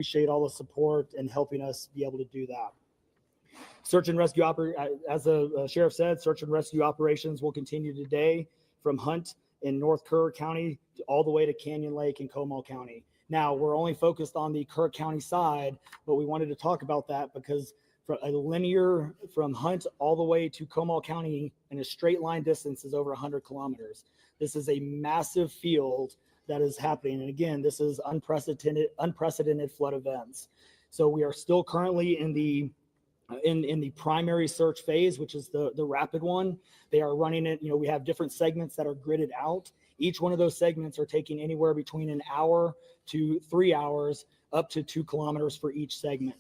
appreciate all the support and helping us be able to do that. Search and rescue as the sheriff said, search and rescue operations will continue today from Hunt in North Kerr County all the way to Canyon Lake in Comal County. Now, we're only focused on the Kerr County side, but we wanted to talk about that because for a linear from Hunt all the way to Comal County in a straight line distance is over 100 kilometers. This is a massive field that is happening. And again, this is unprecedented flood events. So we are still currently in the primary search phase, which is the rapid one. They are running it, we have different segments that are gridded out. Each one of those segments are taking anywhere between an hour to 3 hours, up to 2 kilometers for each segment.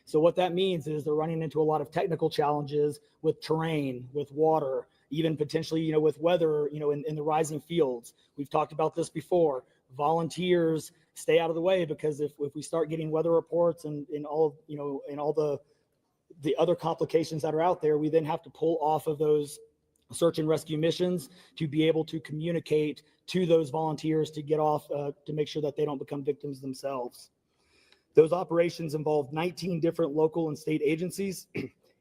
So what that means is they're running into a lot of technical challenges with terrain, with water, even potentially, with weather, in the rising fields. We've talked about this before. Volunteers stay out of the way, because if we start getting weather reports and all the other complications that are out there, we then have to pull off of those search and rescue missions to be able to communicate to those volunteers to get off, to make sure that they don't become victims themselves. Those operations involve 19 different local and state agencies,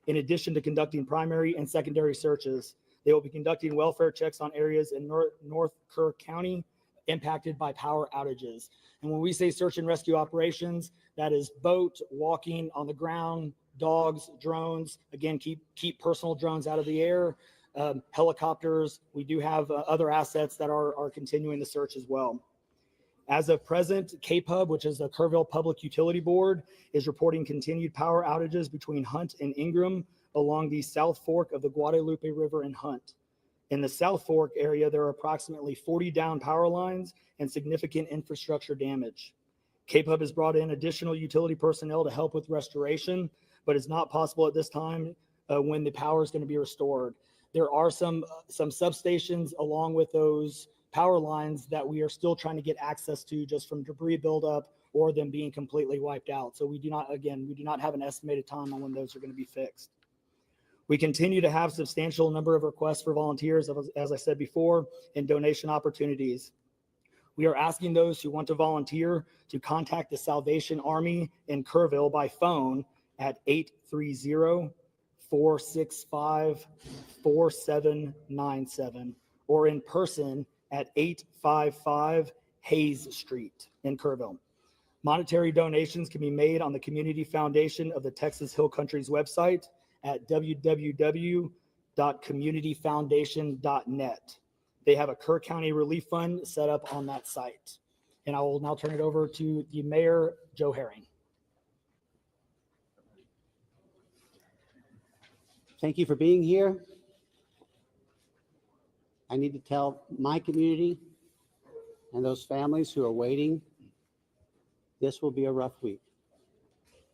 in addition to conducting primary and secondary searches. They will be conducting welfare checks on areas in North Kerr County impacted by power outages. And when we say search and rescue operations, that is boat, walking, on the ground, dogs, drones. Again, keep personal drones out of the air. Helicopters. We do have other assets that are continuing the search as well. As of present, KPUB, which is the Kerrville Public Utility Board, is reporting continued power outages between Hunt and Ingram along the South Fork of the Guadalupe River in Hunt. In the South Fork area, there are approximately 40 down power lines and significant infrastructure damage. KPUB has brought in additional utility personnel to help with restoration, but it's not possible at this time when the power is going to be restored. There are some substations along with those power lines that we are still trying to get access to, just from debris buildup or them being completely wiped out. So we do not have an estimated time on when those are going to be fixed. We continue to have substantial number of requests for volunteers, as I said before, and donation opportunities. We are asking those who want to volunteer to contact the Salvation Army in Kerrville by phone at 830-465-4797 or in person at 855 Hayes Street in Kerrville. Monetary donations can be made on the Community Foundation of the Texas Hill Country's website at www.communityfoundation.net. They have a Kerr County Relief Fund set up on that site. And I will now turn it over to the Mayor, Joe Herring. Thank you for being here. I need to tell my community and those families who are waiting, this will be a rough week.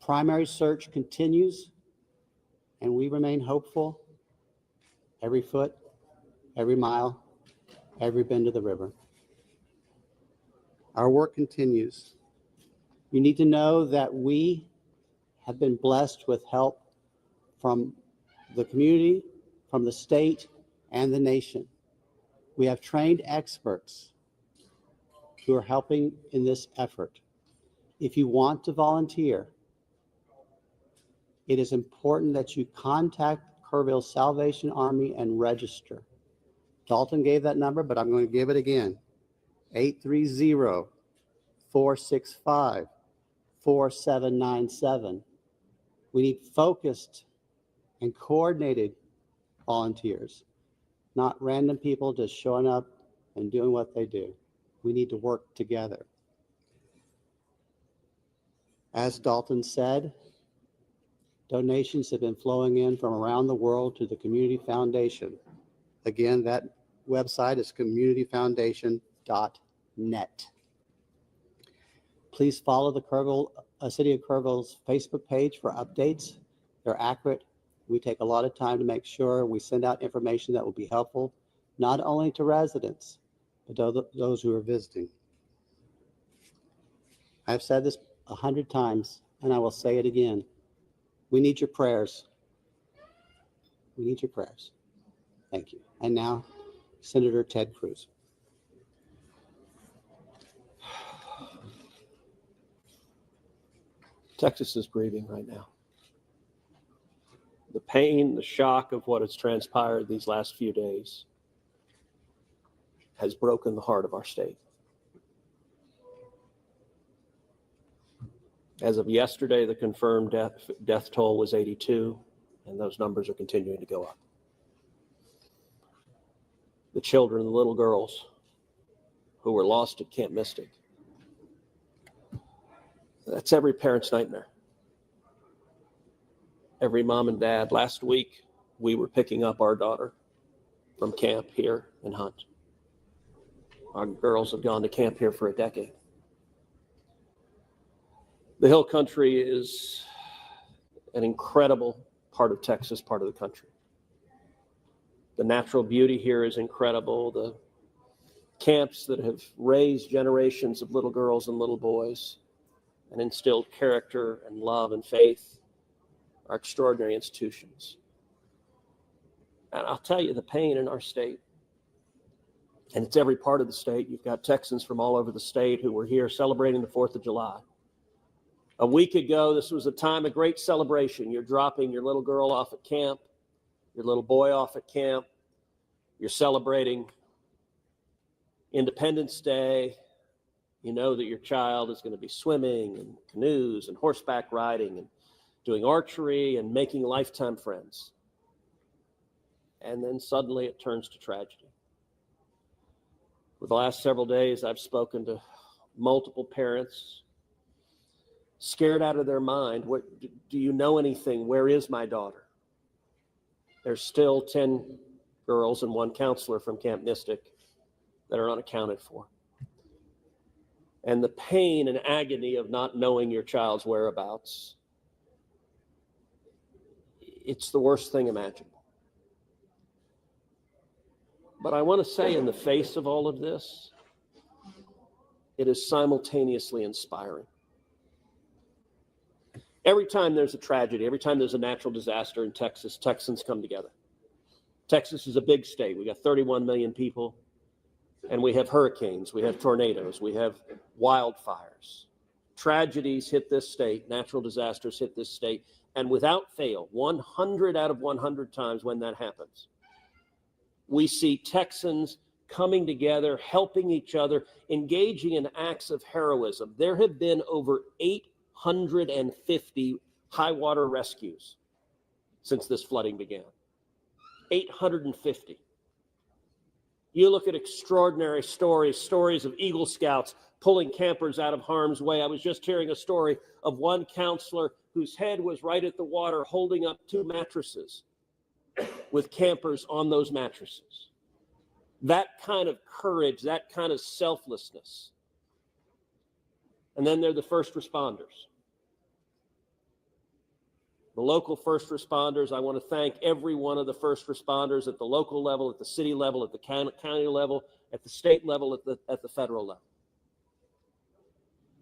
Primary search continues, and we remain hopeful every foot, every mile, every bend of the river. Our work continues. You need to know that we have been blessed with help from the community, from the state, and the nation. We have trained experts who are helping in this effort. If you want to volunteer, it is important that you contact Kerrville Salvation Army and register. Dalton gave that number, but I'm going to give it again. 830-465-4797. We need focused and coordinated volunteers, not random people just showing up and doing what they do. We need to work together. As Dalton said, donations have been flowing in from around the world to the Community Foundation. Again, that website is communityfoundation.net. Please follow the City of Kerrville's Facebook page for updates. They're accurate. We take a lot of time to make sure we send out information that will be helpful, not only to residents, but to those who are visiting. I've said this 100 times, and I will say it again. We need your prayers. We need your prayers. Thank you. And now, Senator Ted Cruz. Texas is grieving right now. The pain, the shock of what has transpired these last few days has broken the heart of our state. As of yesterday, the confirmed death toll was 82, and those numbers are continuing to go up. The children, the little girls who were lost at Camp Mystic, that's every parent's nightmare. Every mom and dad. Last week, we were picking up our daughter from camp here in Hunt. Our girls have gone to camp here for a decade. The Hill Country is an incredible part of Texas, part of the country. The natural beauty here is incredible. The camps that have raised generations of little girls and little boys and instilled character and love and faith are extraordinary institutions. And I'll tell you, the pain in our state, and it's every part of the state. You've got Texans from all over the state who were here celebrating the 4th of July. A week ago, this was a time of great celebration. You're dropping your little girl off at camp, your little boy off at camp. You're celebrating Independence Day. You know that your child is going to be swimming and canoes and horseback riding and doing archery and making lifetime friends. And then suddenly it turns to tragedy. For the last several days, I've spoken to multiple parents, scared out of their mind. What, do you know anything? Where is my daughter? There's still 10 girls and 1 counselor from Camp Mystic that are unaccounted for. And the pain and agony of not knowing your child's whereabouts, it's the worst thing imaginable. But I want to say, in the face of all of this, it is simultaneously inspiring. Every time there's a tragedy, every time there's a natural disaster in Texas, Texans come together. Texas is a big state. We got 31 million people, and we have hurricanes, we have tornadoes, we have wildfires. Tragedies hit this state, natural disasters hit this state, and without fail, 100 out of 100 times when that happens, we see Texans coming together, helping each other, engaging in acts of heroism. There have been over 850 high water rescues since this flooding began. 850. You look at extraordinary stories of Eagle Scouts pulling campers out of harm's way. I was just hearing a story of one counselor whose head was right at the water holding up 2 mattresses with campers on those mattresses. That kind of courage, that kind of selflessness. And then there are the first responders. The local first responders, I want to thank every one of the first responders at the local level, at the city level, at the county level, at the state level, at the federal level.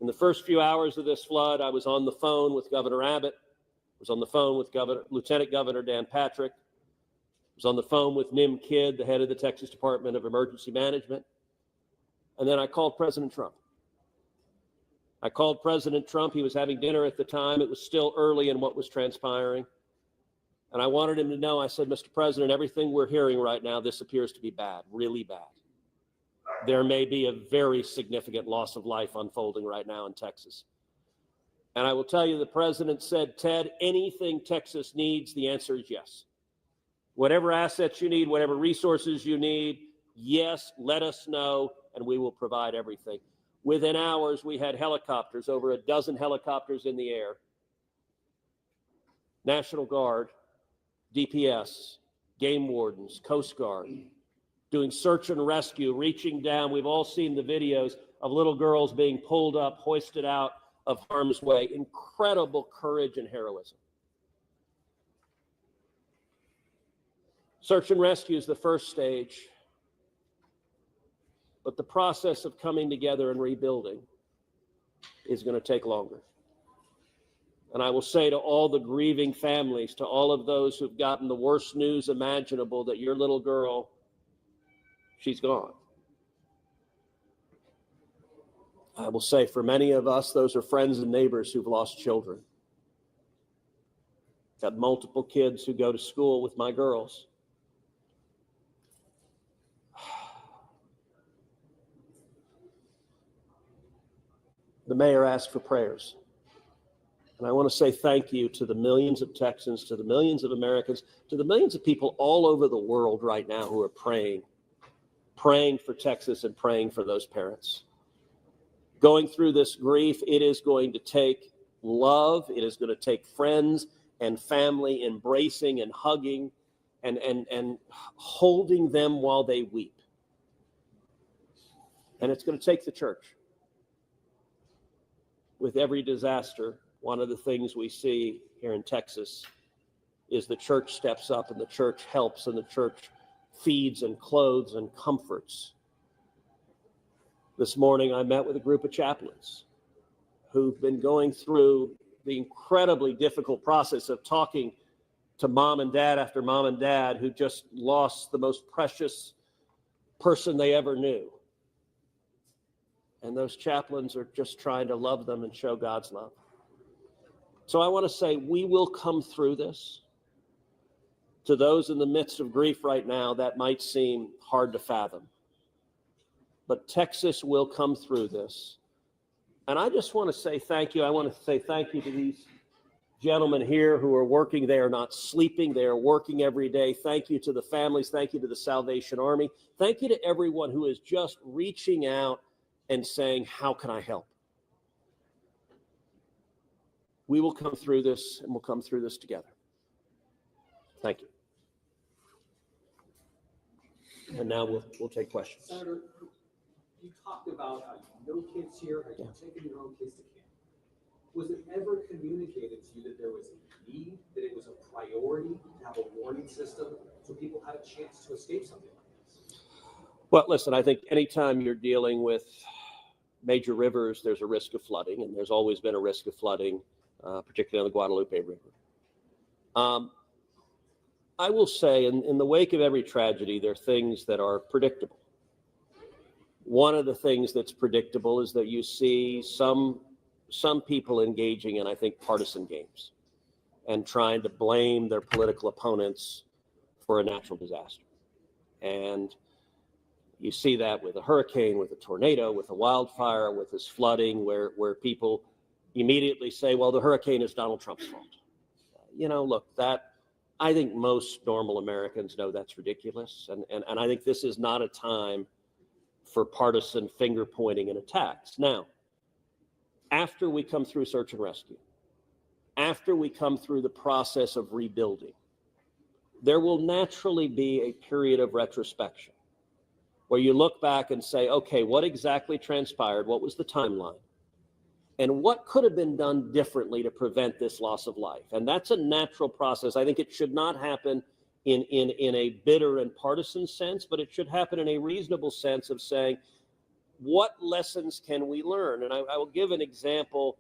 In the first few hours of this flood, I was on the phone with Governor Abbott. I was on the phone with Lieutenant Governor Dan Patrick. I was on the phone with Nim Kidd, the head of the Texas Department of Emergency Management. And then I called President Trump. I called President Trump. He was having dinner at the time. It was still early in what was transpiring. And I wanted him to know, I said, Mr. President, everything we're hearing right now, this appears to be bad, really bad. There may be a very significant loss of life unfolding right now in Texas. And I will tell you, the president said, Ted, anything Texas needs, the answer is yes. Whatever assets you need, whatever resources you need, yes, let us know, and we will provide everything. Within hours, we had helicopters, over a dozen helicopters in the air. National Guard, DPS, game wardens, Coast Guard, doing search and rescue, reaching down. We've all seen the videos of little girls being pulled up, hoisted out of harm's way. Incredible courage and heroism. Search and rescue is the first stage. But the process of coming together and rebuilding is going to take longer. And I will say to all the grieving families, to all of those who've gotten the worst news imaginable, that your little girl, she's gone. I will say for many of us, those are friends and neighbors who've lost children. Got multiple kids who go to school with my girls. The mayor asked for prayers. And I want to say thank you to the millions of Texans, to the millions of Americans, to the millions of people all over the world right now who are praying for Texas and praying for those parents. Going through this grief, it is going to take love. It is going to take friends and family embracing and hugging and holding them while they weep. And it's going to take the church. With every disaster, one of the things we see here in Texas is the church steps up and the church helps and the church feeds and clothes and comforts. This morning, I met with a group of chaplains who've been going through the incredibly difficult process of talking to mom and dad after mom and dad who just lost the most precious person they ever knew. And those chaplains are just trying to love them and show God's love. So I want to say we will come through this. To those in the midst of grief right now, that might seem hard to fathom. But Texas will come through this. And I just want to say thank you. I want to say thank you to these gentlemen here who are working. They are not sleeping. They are working every day. Thank you to the families. Thank you to the Salvation Army. Thank you to everyone who is just reaching out and saying, how can I help? We will come through this, and we'll come through this together. Thank you. And now we'll take questions. Senator, you talked about how no kids here, how you're taking your own kids to camp. Was it ever communicated to you that there was a need, that it was a priority to have a warning system so people had a chance to escape something like this? Well, listen, I think anytime you're dealing with major rivers, there's a risk of flooding, and there's always been a risk of flooding, particularly on the Guadalupe River. I will say, in the wake of every tragedy, there are things that are predictable. One of the things that's predictable is that you see some people engaging in, I think, partisan games and trying to blame their political opponents for a natural disaster. And you see that with a hurricane, with a tornado, with a wildfire, with this flooding, where people immediately say, well, the hurricane is Donald Trump's fault. Look, that I think most normal Americans know that's ridiculous. And I think this is not a time for partisan finger pointing and attacks. Now, after we come through search and rescue, after we come through the process of rebuilding, there will naturally be a period of retrospection where you look back and say, okay, what exactly transpired? What was the timeline? And what could have been done differently to prevent this loss of life? And that's a natural process. I think it should not happen in a bitter and partisan sense, but it should happen in a reasonable sense of saying, what lessons can we learn? And I will give an example.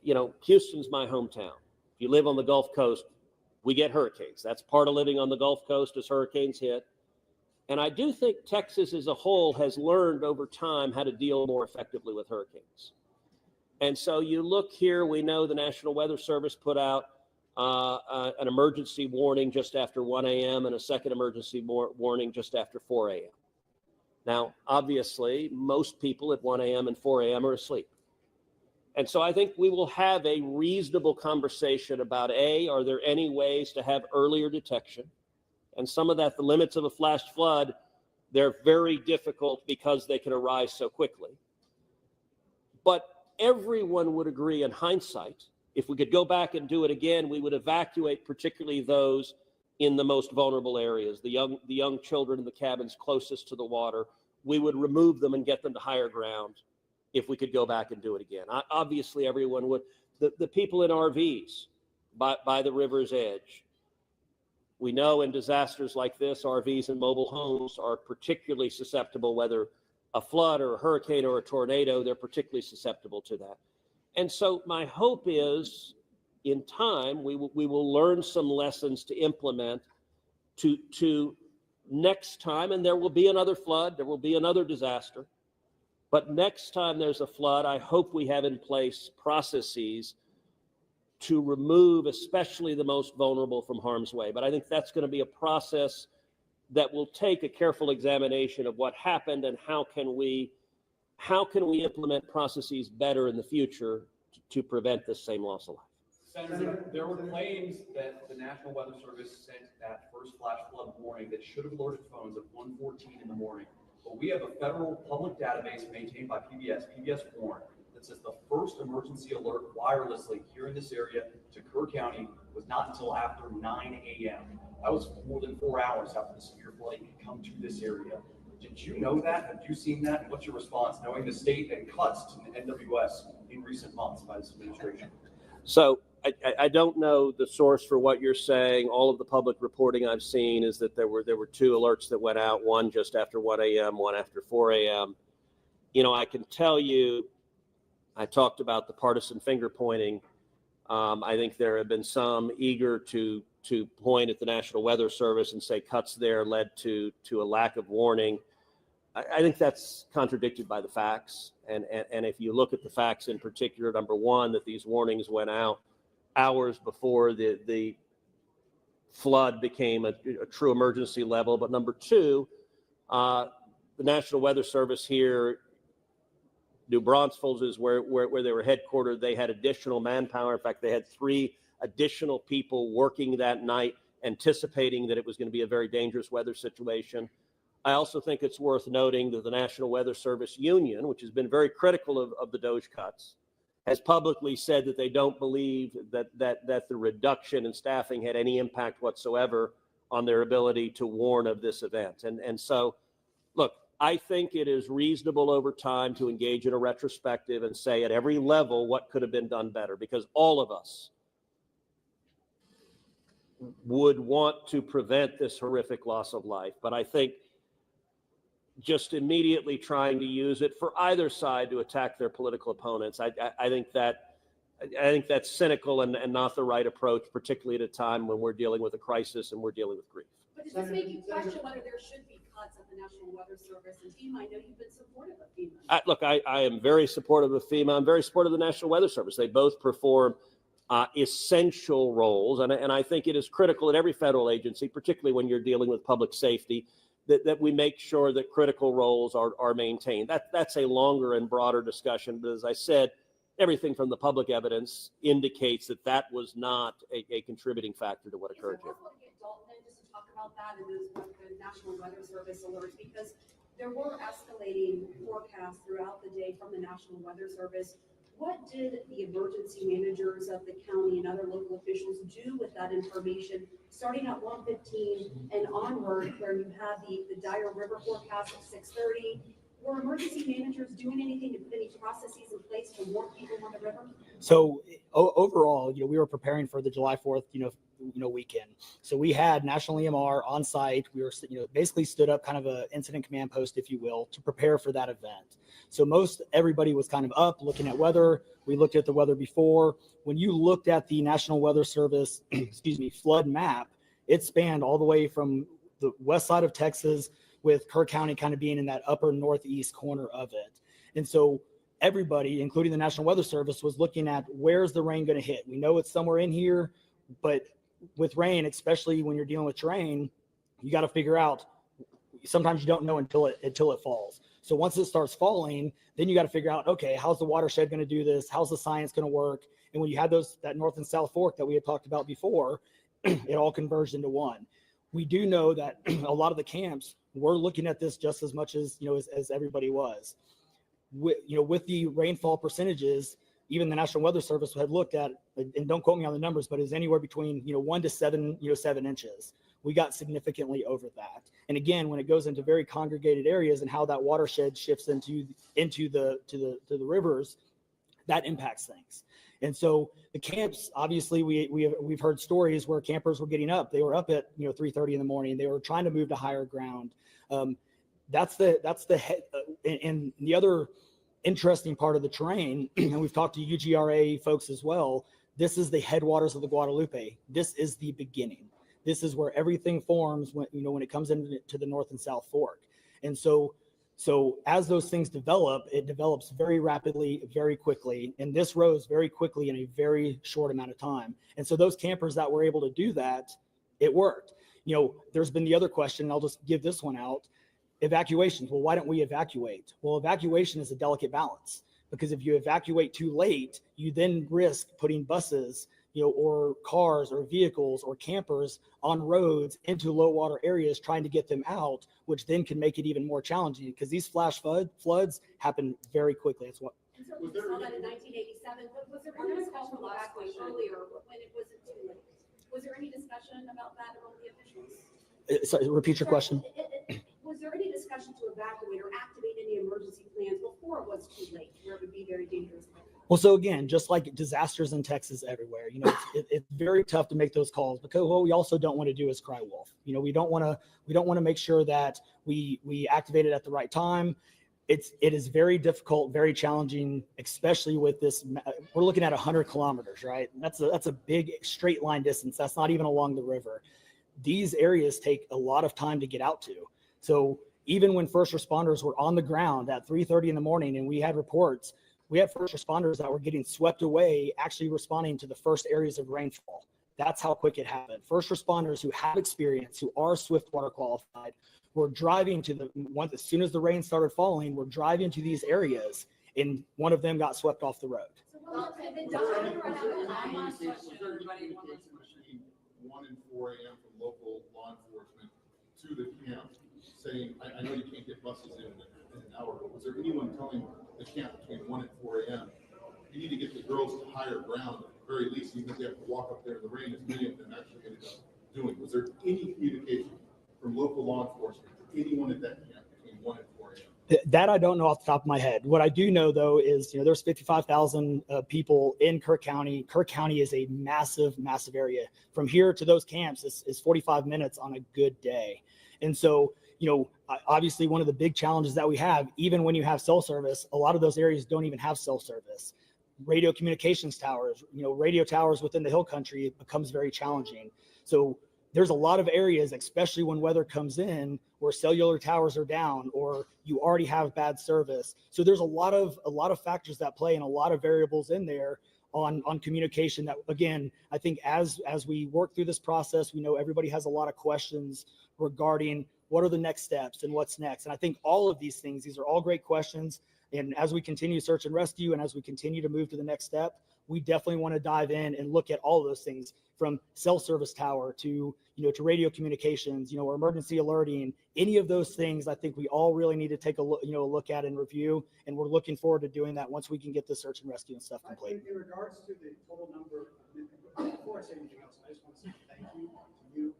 Houston's my hometown. If you live on the Gulf Coast, we get hurricanes. That's part of living on the Gulf Coast as hurricanes hit. And I do think Texas as a whole has learned over time how to deal more effectively with hurricanes. And so you look here, we know the National Weather Service put out an emergency warning just after 1 a.m. and a second emergency warning just after 4 a.m. Now, obviously, most people at 1 a.m. and 4 a.m. are asleep. And so I think we will have a reasonable conversation about, are there any ways to have earlier detection? And some of that, the limits of a flash flood, they're very difficult because they can arise so quickly. But everyone would agree in hindsight, if we could go back and do it again, we would evacuate particularly those in the most vulnerable areas, the young children in the cabins closest to the water. We would remove them and get them to higher ground if we could go back and do it again. Obviously, everyone would. The people in RVs by the river's edge. We know in disasters like this, RVs and mobile homes are particularly susceptible, whether a flood or a hurricane or a tornado, they're particularly susceptible to that. And so my hope is in time, we will learn some lessons to implement to next time, and there will be another flood, there will be another disaster. But next time there's a flood, I hope we have in place processes to remove especially the most vulnerable from harm's way. But I think that's going to be a process that will take a careful examination of what happened and how can we implement processes better in the future to prevent this same loss of life. Senator, there were claims that the National Weather Service sent that first flash flood warning that should have alerted phones at 1:14 in the morning. But we have a federal public database maintained by PBS Warn, that says the first emergency alert wirelessly here in this area to Kerr County was not until after 9 a.m. That was more than 4 hours after the severe flooding had come to this area. Did you know that? Have you seen that? And what's your response, knowing the state and cuts to the NWS in recent months by this administration? So I don't know the source for what you're saying. All of the public reporting I've seen is that there were 2 alerts that went out, one just after 1 a.m., one after 4 a.m. You know, I can tell you, I talked about the partisan finger pointing. I think there have been some eager to point at the National Weather Service and say cuts there led to a lack of warning. I think that's contradicted by the facts. And if you look at the facts in particular, number one, that these warnings went out hours before the flood became a true emergency level. But number two, the National Weather Service here, New Braunfels is where they were headquartered. They had additional manpower. In fact, they had 3 additional people working that night, anticipating that it was going to be a very dangerous weather situation. I also think it's worth noting that the National Weather Service Union, which has been very critical of the DOGE cuts, has publicly said that they don't believe that the reduction in staffing had any impact whatsoever on their ability to warn of this event. And so, look, I think it is reasonable over time to engage in a retrospective and say at every level what could have been done better, because all of us would want to prevent this horrific loss of life. But I think just immediately trying to use it for either side to attack their political opponents, I think that's cynical and not the right approach, particularly at a time when we're dealing with a crisis and we're dealing with grief. But does this make you question whether there should be cuts at the National Weather Service and FEMA? I know you've been supportive of FEMA. Look, I am very supportive of FEMA. I'm very supportive of the National Weather Service. They both perform essential roles, and I think it is critical at every federal agency, particularly when you're dealing with public safety, that we make sure that critical roles are maintained. That's a longer and broader discussion, but as I said, everything from the public evidence indicates that was not a contributing factor to what occurred here. Is it possible to get Dalton in just to talk about that and the National Weather Service alerts? Because there were escalating forecasts throughout the day from the National Weather Service. What did the emergency managers of the county and other local officials do with that information starting at 1:15 and onward, where you had the dire river forecast at 6:30? Were emergency managers doing anything to put any processes in place to warn people on the river? So overall, we were preparing for the July 4th, weekend. So we had National EMR on site. We were, basically stood up kind of a incident command post, if you will, to prepare for that event. So everybody was kind of up looking at weather. We looked at the weather before. When you looked at the National Weather Service, flood map, it spanned all the way from the west side of Texas, with Kerr County kind of being in that upper northeast corner of it. And so everybody, including the National Weather Service, was looking at where's the rain going to hit. We know it's somewhere in here, but with rain, especially when you're dealing with terrain, you got to figure out, sometimes you don't know until it falls. So once it starts falling, then you got to figure out, okay, how's the watershed going to do this? How's the science going to work? And when you had that north and south fork that we had talked about before, it all converged into one. We do know that a lot of the camps were looking at this just as much as everybody was. With the rainfall percentages, even the National Weather Service had looked at, and don't quote me on the numbers, but is anywhere between 1 to 7 inches. We got significantly over that. And again, when it goes into very congregated areas and how that watershed shifts into the rivers, that impacts things. And so the camps, obviously, we've heard stories where campers were getting up. They were up at 3:30 in the morning. They were trying to move to higher ground. That's the head. And the other interesting part of the terrain, and we've talked to UGRA folks as well. This is the headwaters of the Guadalupe. This is the beginning. This is where everything forms when it comes into the North and South Fork. And so So as those things develop, it develops very rapidly, very quickly, and this rose very quickly in a very short amount of time. And so those campers that were able to do that, it worked. There's been the other question, and I'll just give this one out. Evacuations. Well, why don't we evacuate? Well, evacuation is a delicate balance, because if you evacuate too late, you then risk putting buses, or cars or vehicles or campers on roads into low water areas trying to get them out, which then can make it even more challenging, because these flash floods happen very quickly. That's what. And so we saw that in 1987. Was there any discussion about evacuation earlier when it wasn't too late? Was there any discussion about that among the officials? Sorry, repeat your question. Was there any discussion to evacuate or activate any emergency plans before it was too late, where it would be very dangerous? Well, so again, just like disasters in Texas everywhere, it's very tough to make those calls, because what we also don't want to do is cry wolf. We don't want to make sure that we activate it at the right time. It is very difficult, very challenging, especially with this. We're looking at 100 kilometers, right? That's a big straight line distance. That's not even along the river. These areas take a lot of time to get out to. So even when first responders were on the ground at 3:30 in the morning, and we had reports, we had first responders that were getting swept away, actually responding to the first areas of rainfall. That's how quick it happened. First responders who have experience, who are Swiftwater qualified, were driving to as soon as the rain started falling, were driving to these areas, and one of them got swept off the road. So what had been done or happened? Between 1 and 4 a.m. from local law enforcement to the camp, saying, I know you can't get buses in an hour, but was there anyone telling the camp between 1 and 4 a.m., you need to get the girls to higher ground, at the very least, even if they have to walk up there in the rain, as many of them actually ended up doing? Was there any communication from local law enforcement to anyone at that camp between 1 and 4 a.m.? That I don't know off the top of my head. What I do know, though, is there's 55,000 people in Kirk County. Kirk County is a massive, massive area. From here to those camps is 45 minutes on a good day. And so, obviously one of the big challenges that we have, even when you have cell service, a lot of those areas don't even have cell service. Radio communications towers, radio towers within the hill country, it becomes very challenging. So there's a lot of areas, especially when weather comes in, where cellular towers are down or you already have bad service. So there's a lot of factors that play and a lot of variables in there on communication that, again, I think as we work through this process, we know everybody has a lot of questions regarding what are the next steps and what's next. And I think all of these things, these are all great questions. And as we continue search and rescue and as we continue to move to the next step, we definitely want to dive in and look at all of those things, from cell service tower to radio communications, or emergency alerting. Any of those things, I think we all really need to take a look at and review. And we're looking forward to doing that once we can get the search and rescue and stuff complete. In regards to the total number, before I say anything else, I just want to say thank you to you,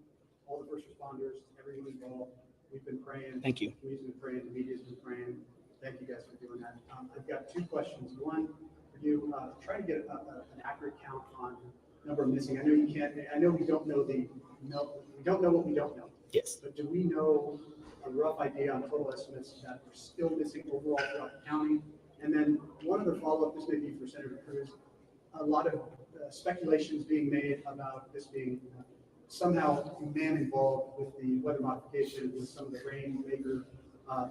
all the first responders, everyone involved. We've been praying. Thank you. We've been praying. The media's been praying. Thank you guys for doing that. I've got two questions. One, for you, try to get an accurate count on number of missing. I know you can't. I know we don't know we don't know what we don't know. Yes. But do we know a rough idea on total estimates that are still missing overall throughout the county? And then one other follow-up. This may be for Senator Cruz. A lot of speculations being made about this being somehow man involved with the weather modification, with some of the rainmaker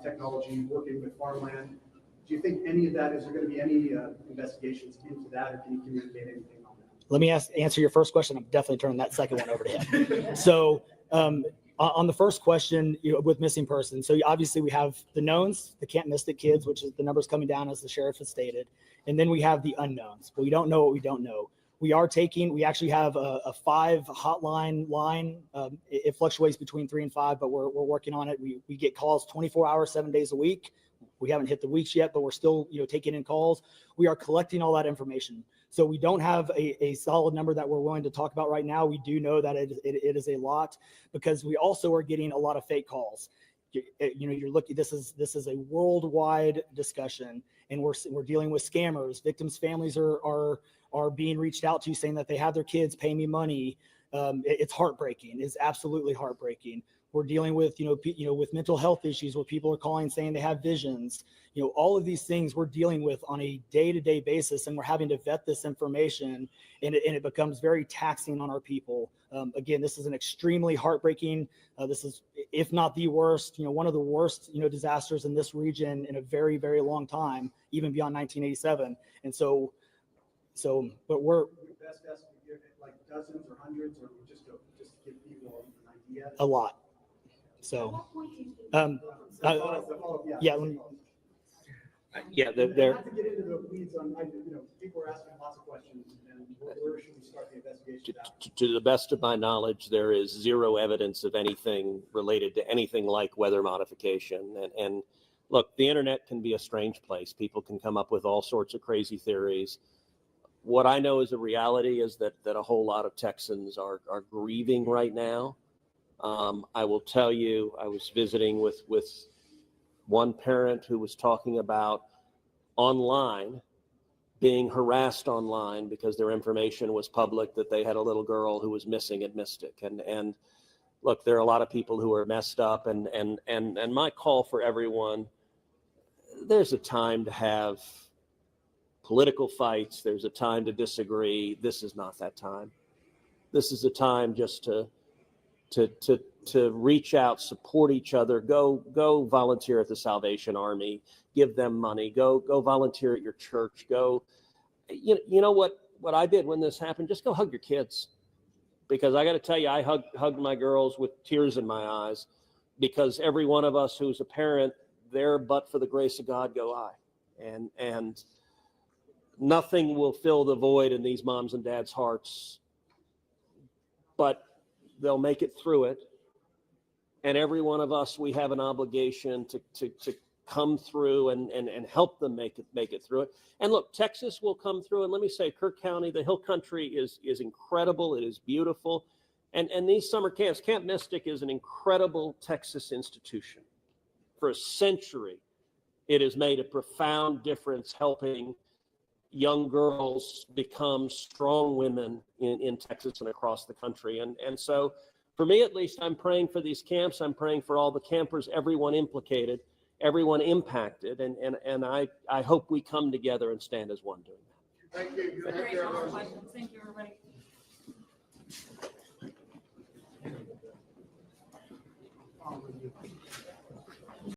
technology, working with farmland. Do you think any of that, is there going to be any investigations into that, or can you communicate anything on that? Let me answer your first question. I'm definitely turning that second one over to him. So on the first question, with missing persons, so obviously we have the knowns, the can't miss it kids, which is the numbers coming down as the sheriff has stated. And then we have the unknowns. But we don't know what we don't know. We actually have a 5 hotline line. It fluctuates between 3 and 5, but we're working on it. We get calls 24 hours, 7 days a week. We haven't hit the weeks yet, but we're still, taking in calls. We are collecting all that information. So we don't have a solid number that we're willing to talk about right now. We do know that it is a lot, because we also are getting a lot of fake calls. You're looking, this is a worldwide discussion, and we're dealing with scammers. Victims' families are being reached out to saying that they have their kids pay me money. It's heartbreaking. It's absolutely heartbreaking. We're dealing with, with mental health issues where people are calling saying they have visions. All of these things we're dealing with on a day-to-day basis, and we're having to vet this information, and it becomes very taxing on our people. Again, this is an extremely heartbreaking, this is, if not the worst, one of the worst, disasters in this region in a very, very long time, even beyond 1987. And but we're Best estimate, give it like dozens or hundreds, or just to give people an idea? a lot. So, yeah. Let me, Yeah, Not there, to get into the weeds on, people are asking lots of questions, and where should we start the investigation at? to the best of my knowledge, there is zero evidence of anything related to anything like weather modification. And look, the internet can be a strange place. People can come up with all sorts of crazy theories. What I know is a reality is that a whole lot of Texans are grieving right now. I will tell you, I was visiting with one parent who was talking about online, being harassed online because their information was public, that they had a little girl who was missing at Mystic. And look, there are a lot of people who are messed up, and my call for everyone, there's a time to have political fights. There's a time to disagree. This is not that time. This is a time just to reach out, support each other, go volunteer at the Salvation Army, give them money, go volunteer at your church, you know what I did when this happened? Just go hug your kids. Because I got to tell you, I hugged my girls with tears in my eyes, because every one of us who's a parent, there but for the grace of God go I. And nothing will fill the void in these moms and dads' hearts, but they'll make it through it. And every one of us, we have an obligation to come through and help them make it through it. And look, Texas will come through. And let me say, Kirk County, the Hill Country is incredible. It is beautiful. And these summer camps, Camp Mystic is an incredible Texas institution. For a century, it has made a profound difference helping young girls become strong women in Texas and across the country. And so for me, at least, I'm praying for these camps. I'm praying for all the campers, everyone implicated, everyone impacted. And I hope we come together and stand as one doing that. Thank you. Thank you, everybody.